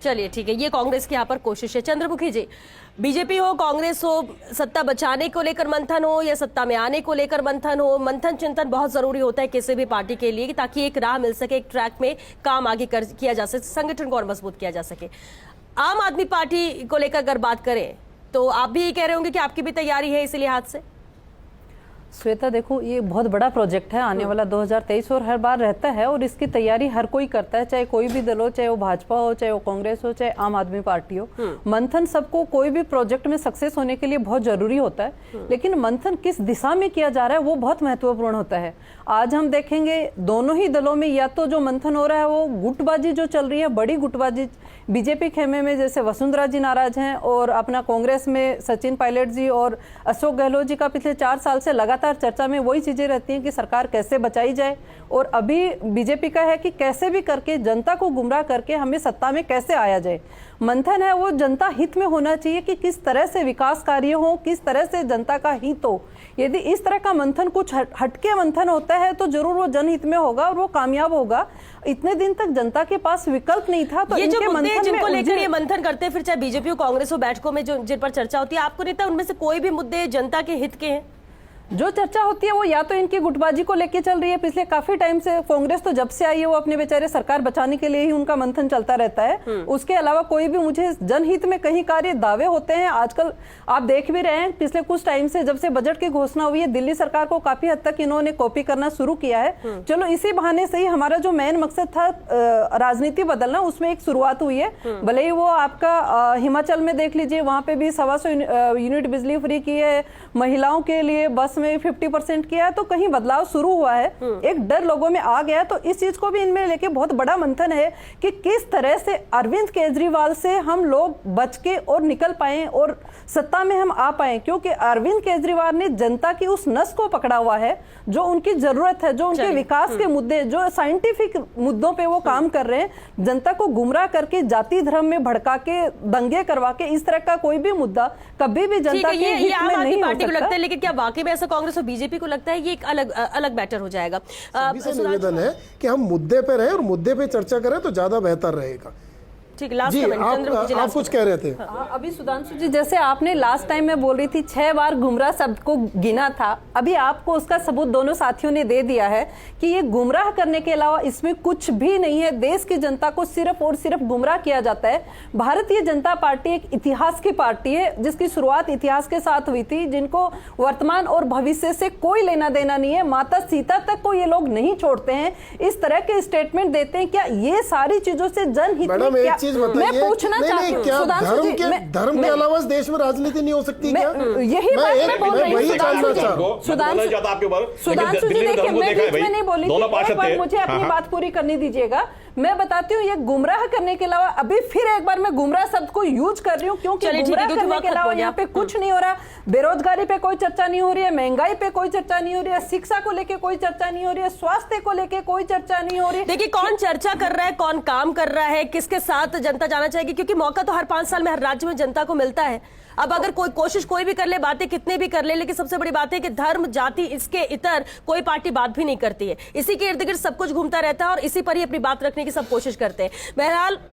चलिए ठीक है, ये कांग्रेस की यहाँ पर कोशिश है। चंद्रमुखी जी, बीजेपी हो कांग्रेस हो, सत्ता बचाने को लेकर मंथन हो या सत्ता में आने को लेकर मंथन हो, मंथन चिंतन बहुत जरूरी होता है किसी भी पार्टी के लिए ताकि एक राह मिल सके, एक ट्रैक में काम आगे किया जा सके, संगठन को और मजबूत किया जा सके। आम आदमी पार्टी को लेकर अगर बात करें तो आप भी ये कह रहे होंगे कि आपकी भी तैयारी है इसी लिहाज से? श्वेता, देखो ये बहुत बड़ा प्रोजेक्ट है आने वाला 2023 और हर बार रहता है और इसकी तैयारी हर कोई करता है, चाहे कोई भी दल हो, चाहे वो भाजपा हो, चाहे वो कांग्रेस हो, चाहे आम आदमी पार्टी हो। मंथन सबको कोई भी प्रोजेक्ट में सक्सेस होने के लिए बहुत जरूरी होता है, लेकिन मंथन किस दिशा में किया जा रहा है वो बहुत महत्वपूर्ण होता है। आज हम देखेंगे दोनों ही दलों में या तो जो मंथन हो रहा है वो गुटबाजी जो चल रही है, बड़ी गुटबाजी, बीजेपी खेमे में जैसे वसुंधरा जी नाराज हैं और अपना कांग्रेस में सचिन पायलट जी और अशोक गहलोत जी का पिछले 4 साल से लगातार चर्चा में वही चीजें रहती हैं कि सरकार कैसे बचाई जाए, और अभी बीजेपी का है कि कैसे भी करके जनता को गुमराह करके हमें सत्ता में कैसे आया जाए। मंथन है वो जनता हित में होना चाहिए कि किस तरह से विकास कार्य हो, किस तरह से जनता का हित हो। यदि इस तरह का मंथन कुछ हटके मंथन होता है तो जरूर वो जनहित में होगा और वो कामयाब होगा। इतने दिन तक जनता के पास विकल्प नहीं था, तो ये जो मुद्दे मंथन जिनको लेकर ये मंथन करते हैं, फिर चाहे बीजेपी हो कांग्रेस हो, बैठकों में जो जिन पर चर्चा होती है, आपको नहीं था उनमें से कोई भी मुद्दे जनता के हित के हैं? जो चर्चा होती है वो या तो इनकी गुटबाजी को लेके चल रही है, पिछले काफी टाइम से कांग्रेस तो जब से आई है वो अपने बेचारे सरकार बचाने के लिए ही उनका मंथन चलता रहता है। उसके अलावा कोई भी मुझे जनहित में कहीं कार्य दावे होते हैं। आजकल आप देख भी रहे हैं, पिछले कुछ टाइम से जब से बजट की घोषणा हुई है, दिल्ली सरकार को काफी हद तक इन्होंने कॉपी करना शुरू किया है। चलो इसी बहाने से ही हमारा जो मेन मकसद था राजनीति बदलना, उसमें एक शुरुआत हुई है। भले ही वो आपका हिमाचल में देख लीजिए, वहां पे भी 125 यूनिट बिजली फ्री की है, महिलाओं के लिए बस में 50% किया है, तो कहीं बदलाव शुरू हुआ है, एक डर लोगों में आ गया। तो इस चीज को भी इनमें लेके बहुत बड़ा मंथन है कि किस तरह से अरविंद केजरीवाल से हम लोग बच के और निकल पाए और सत्ता में हम आ पाए, क्योंकि अरविंद केजरीवाल ने जनता की उस नस को पकड़ा हुआ है जो उनकी जरूरत है, जो उनके विकास के मुद्दे, जो साइंटिफिक मुद्दों पे वो काम कर रहे हैं। जनता को गुमराह करके जाति धर्म में भड़का के दंगे करवा के इस तरह का कोई भी मुद्दा कभी भी जनता के हित में नहीं हो सकता। लेकिन क्या वाकई में ऐसा कांग्रेस और बीजेपी को लगता है ये एक अलग बैटर हो जाएगा? सभी से निवेदन है कि हम मुद्दे पे रहे और मुद्दे पे चर्चा करें तो ज्यादा बेहतर रहेगा। ठीक, लास्ट जी, कमेंट आप कुछ कह रहे थे। अभी सुधांशु जी, जैसे आपने लास्ट टाइम में बोल रही थी 6 बार गुमराह शब्द को गिना था, अभी आपको उसका सबूत दोनों साथियों ने दे दिया है कि ये गुमराह करने के अलावा इसमें कुछ भी नहीं है। देश की जनता को सिर्फ और सिर्फ गुमराह किया जाता है। भारतीय जनता पार्टी एक इतिहास की पार्टी है जिसकी शुरुआत इतिहास के साथ हुई थी, जिनको वर्तमान और भविष्य से कोई लेना देना नहीं है। माता सीता तक को ये लोग नहीं छोड़ते हैं, इस तरह के स्टेटमेंट देते हैं। क्या ये सारी चीजों से जनहित में क्या? मैं पूछना चाहती हूँ धर्म के अलावा देश में राजनीति नहीं हो सकती क्या? यही बात मैं बोल रही हूँ सुधांशु जी। देखिए, मैं बीच में नहीं बोली थी, एक बार मुझे अपनी बात पूरी करनी दीजिएगा। मैं बताती हूँ, ये गुमराह करने के अलावा अभी फिर एक बार मैं गुमराह शब्द को यूज कर रही हूँ, क्योंकि गुमराह करने के अलावा यहाँ पे कुछ नहीं हो रहा। बेरोजगारी पे कोई चर्चा नहीं हो रही है, महंगाई पे कोई चर्चा नहीं हो रही है, शिक्षा को लेके कोई चर्चा नहीं हो रही है, स्वास्थ्य को लेके कोई चर्चा नहीं हो रही है। देखिए, कौन चर्चा कर रहा है, कौन काम कर रहा है, किसके साथ जनता जाना चाहेगी, क्योंकि मौका तो हर 5 साल में हर राज्य में जनता को मिलता है। अब अगर कोई कोशिश कोई भी कर ले, बातें कितने भी कर ले, लेकिन सबसे बड़ी बात है कि धर्म जाति इसके इतर कोई पार्टी बात भी नहीं करती है। इसी के इर्द गिर्द सब कुछ घूमता रहता है और इसी पर ही अपनी बात रखने की सब कोशिश करते हैं। बहरहाल